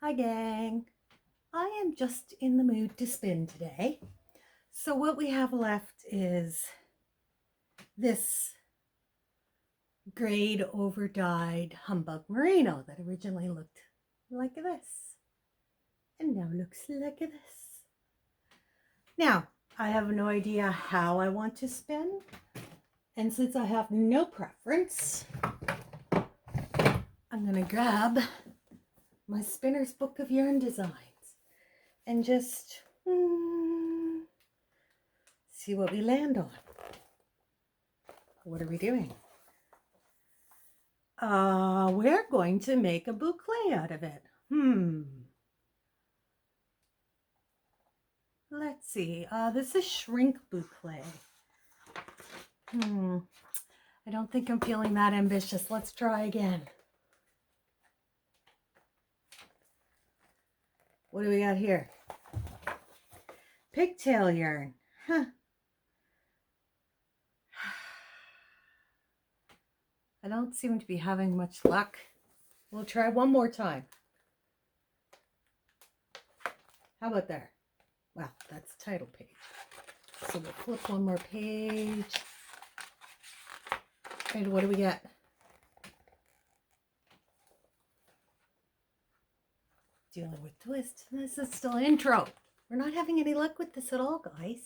Hi gang, I am just in the mood to spin today. So what we have left is this grayed overdyed Humbug Merino that originally looked like this and now looks like this. Now, I have no idea how I want to spin, and since I have no preference, I'm going to grab my Spinner's Book of Yarn Designs and just see what we land on. What are we doing? We're going to make a boucle out of it. Let's see. This is shrink boucle. I don't think I'm feeling that ambitious. Let's try again. What do we got here? Pigtail yarn. I don't seem to be having much luck. We'll try one more time. How about there? Well, that's the title page. So we'll flip one more page. And what do we get? Dealing with twists. This is still intro. We're not having any luck with this at all, guys.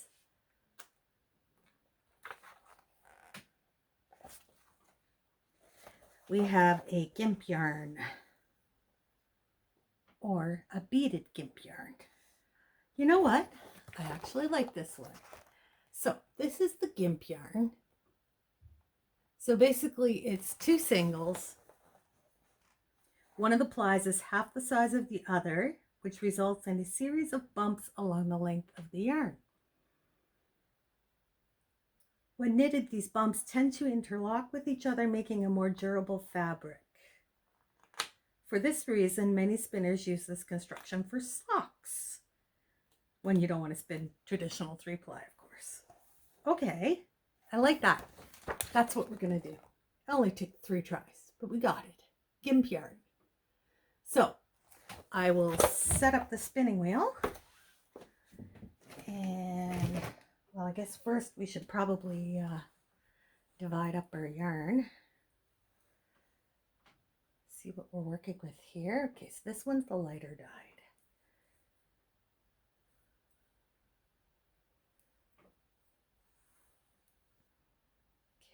We have a gimp yarn or a beaded gimp yarn. You know what? I actually like this one. So this is the gimp yarn. So basically it's two singles. One of the plies is half the size of the other, which results in a series of bumps along the length of the yarn. When knitted, these bumps tend to interlock with each other, making a more durable fabric. For this reason, many spinners use this construction for socks when you don't want to spin traditional 3-ply, of course. Okay, I like that. That's what we're going to do. It only took 3 tries, but we got it. Gimp yarn. So I will set up the spinning wheel. And, well, I guess first we should probably divide up our yarn. See what we're working with here. Okay, so this one's the lighter dyed.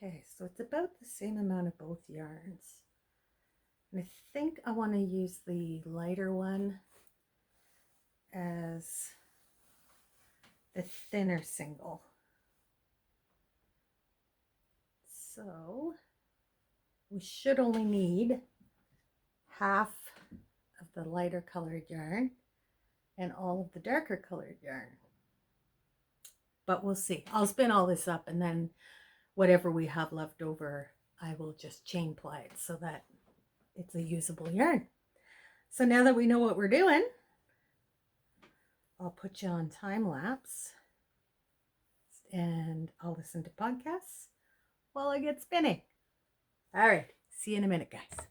Okay, so it's about the same amount of both yarns. And I think I want to use the lighter one as the thinner single. So we should only need half of the lighter colored yarn and all of the darker colored yarn. But we'll see. I'll spin all this up, and then whatever we have left over, I will just chain ply it so that it's a usable yarn. So now that we know what we're doing, I'll put you on time lapse and I'll listen to podcasts while I get spinning. All right, see you in a minute, guys.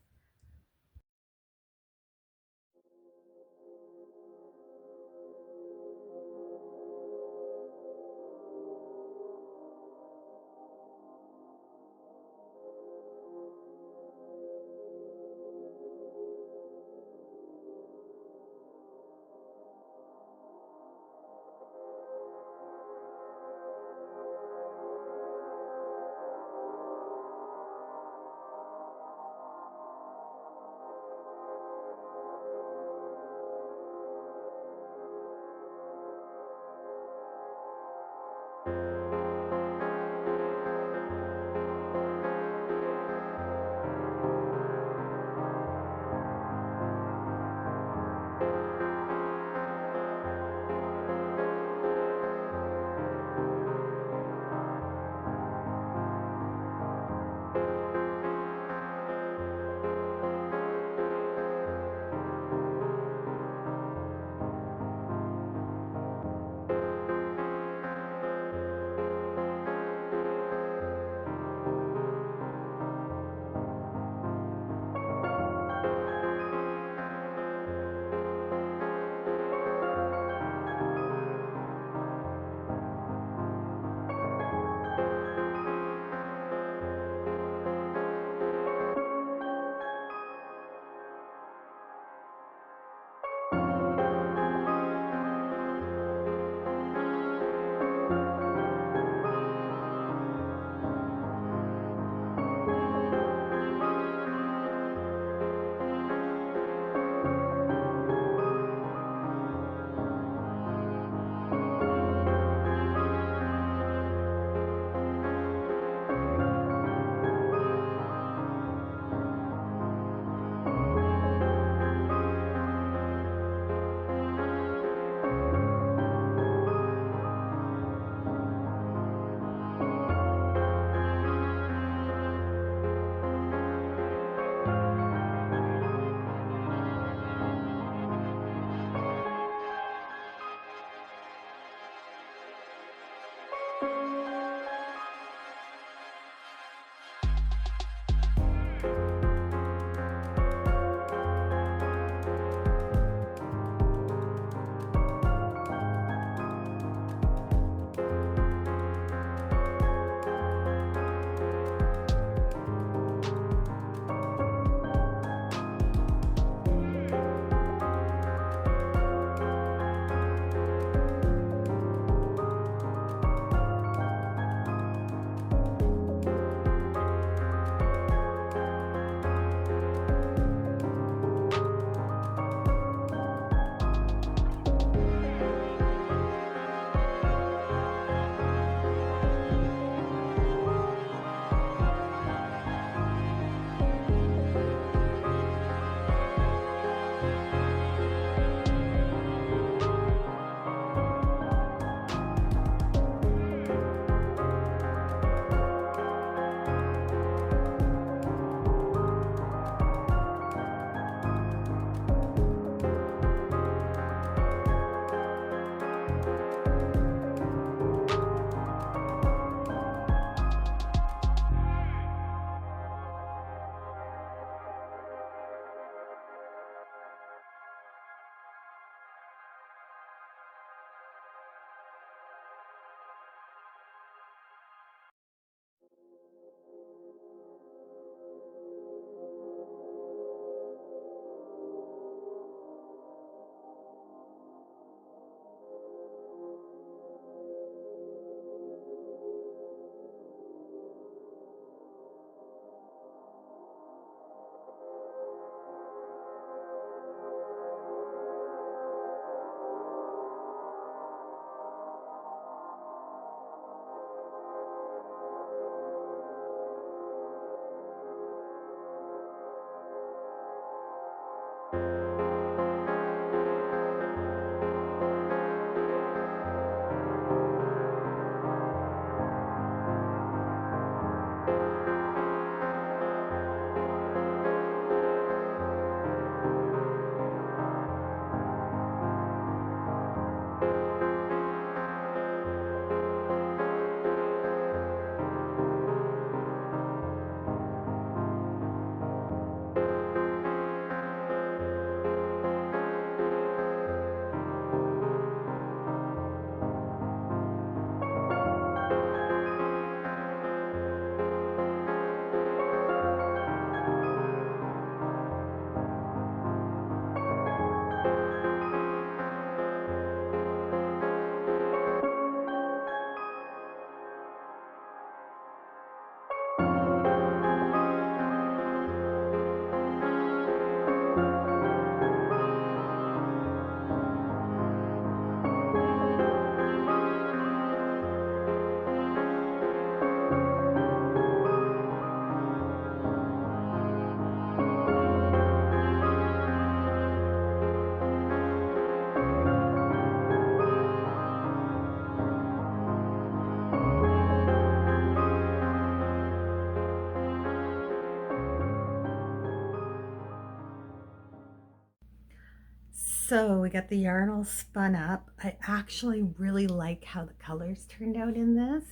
So we got the yarn all spun up. I actually really like how the colors turned out in this,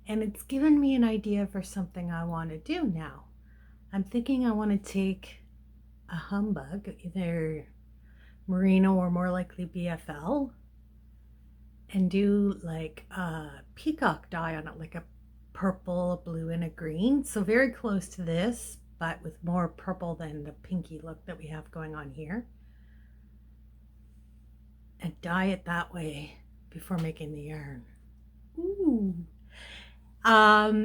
and it's given me an idea for something I want to do now. I'm thinking I want to take a Humbug, either Merino or more likely BFL, and do like a peacock dye on it, like a purple, a blue, and a green. So very close to this, but with more purple than the pinky look that we have going on here. And dye it that way before making the yarn. Ooh.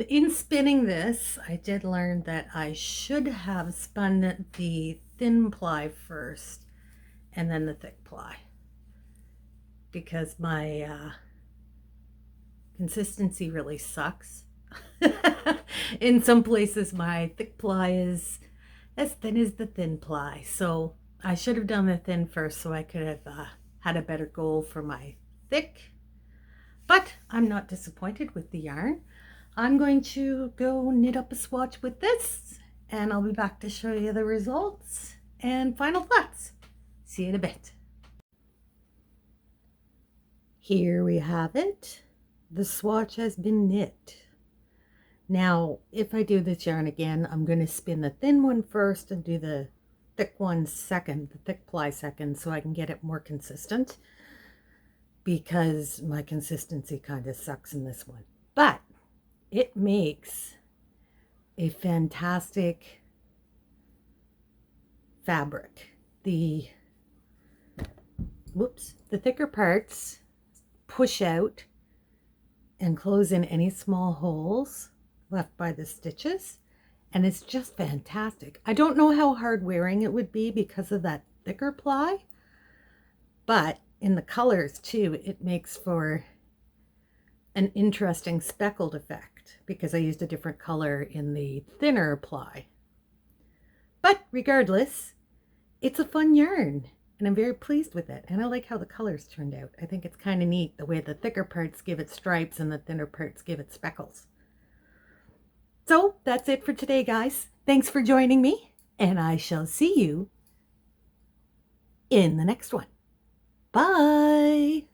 In spinning this, I did learn that I should have spun the thin ply first and then the thick ply, because my consistency really sucks. In some places my thick ply is as thin as the thin ply, so I should have done the thin first so I could have had a better goal for my thick. But I'm not disappointed with the yarn. I'm going to go knit up a swatch with this, and I'll be back to show you the results and final thoughts. See you in a bit. Here we have it. The swatch has been knit. Now, if I do this yarn again, I'm going to spin the thin one first and do the thick one second, the thick ply second, so I can get it more consistent, because my consistency kind of sucks in this one. But it makes a fantastic fabric. The thicker parts push out and close in any small holes left by the stitches, and it's just fantastic. I don't know how hard wearing it would be because of that thicker ply, but in the colors too, it makes for an interesting speckled effect because I used a different color in the thinner ply. But regardless, it's a fun yarn and I'm very pleased with it, and I like how the colors turned out. I think it's kind of neat the way the thicker parts give it stripes and the thinner parts give it speckles. So that's it for today, guys. Thanks for joining me, and I shall see you in the next one. Bye.